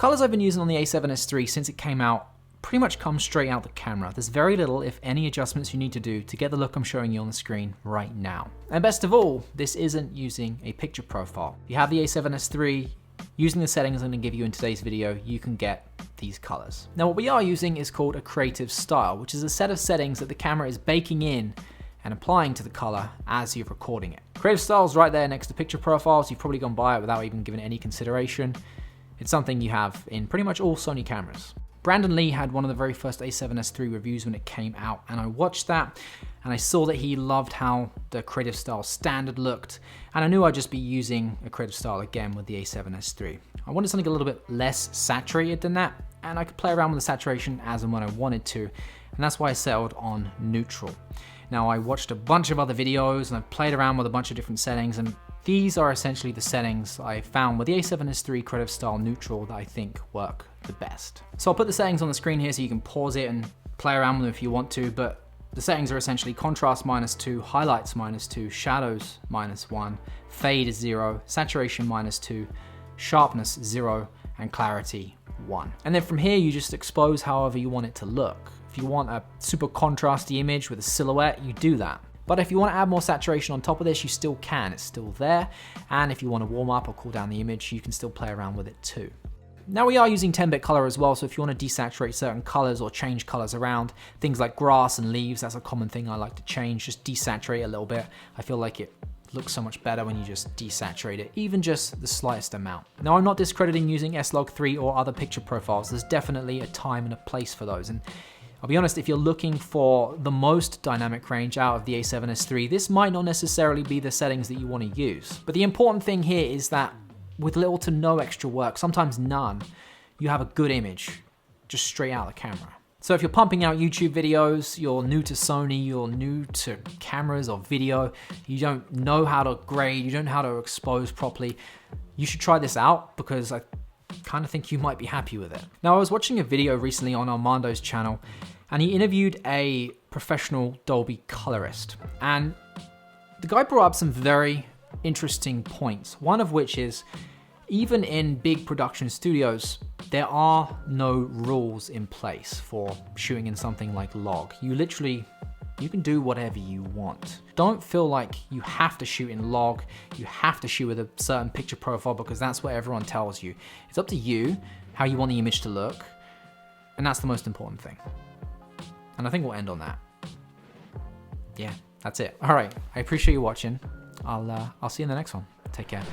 colors I've been using on the A7S III since it came out pretty much come straight out the camera. There's very little, if any, adjustments you need to do to get the look I'm showing you on the screen right now. And best of all, this isn't using a picture profile. If you have the A7S III, using the settings I'm going to give you in today's video, you can get these colors. Now what we are using is called a creative style, which is a set of settings that the camera is baking in and applying to the color as you're recording it. Creative style is right there next to picture profiles. You've probably gone by it without even giving it any consideration. It's something you have in pretty much all Sony cameras. Brandon Lee had one of the very first A7S III reviews when it came out, and I watched that and I saw that he loved how the creative style standard looked, and I knew I'd just be using a creative style again with the A7S III. I wanted something a little bit less saturated than that, and I could play around with the saturation as and when I wanted to, and that's why I settled on neutral. Now I watched a bunch of other videos and I've played around with a bunch of different settings, and these are essentially the settings I found with the A7S III creative style neutral that I think work the best. So I'll put the settings on the screen here so you can pause it and play around with them if you want to, but the settings are essentially contrast -2, highlights -2, shadows -1, fade is 0, saturation -2, sharpness 0, and clarity 1. And then from here you just expose however you want it to look. If you want a super contrasty image with a silhouette, you do that. But if you want to add more saturation on top of this, you still can, it's still there. And if you want to warm up or cool down the image, you can still play around with it too. Now we are using 10-bit color as well, so if you want to desaturate certain colors or change colors around, things like grass and leaves, that's a common thing I like to change, just desaturate a little bit. I feel like it looks so much better when you just desaturate it, even just the slightest amount. Now I'm not discrediting using S-Log3 or other picture profiles, there's definitely a time and a place for those. And I'll be honest, if you're looking for the most dynamic range out of the A7S III, this might not necessarily be the settings that you want to use. But the important thing here is that with little to no extra work, sometimes none, you have a good image just straight out of the camera. So if you're pumping out YouTube videos, you're new to Sony, you're new to cameras or video, you don't know how to grade, you don't know how to expose properly, you should try this out because I kind of think you might be happy with it. Now I was watching a video recently on Armando's channel and he interviewed a professional Dolby colorist, and the guy brought up some very interesting points. One of which is, even in big production studios, there are no rules in place for shooting in something like log. You can do whatever you want. Don't feel like you have to shoot in log, you have to shoot with a certain picture profile because that's what everyone tells you. It's up to you how you want the image to look, and that's the most important thing. And I think we'll end on that. Yeah, that's it. All right, I appreciate you watching. I'll see you in the next one. Take care.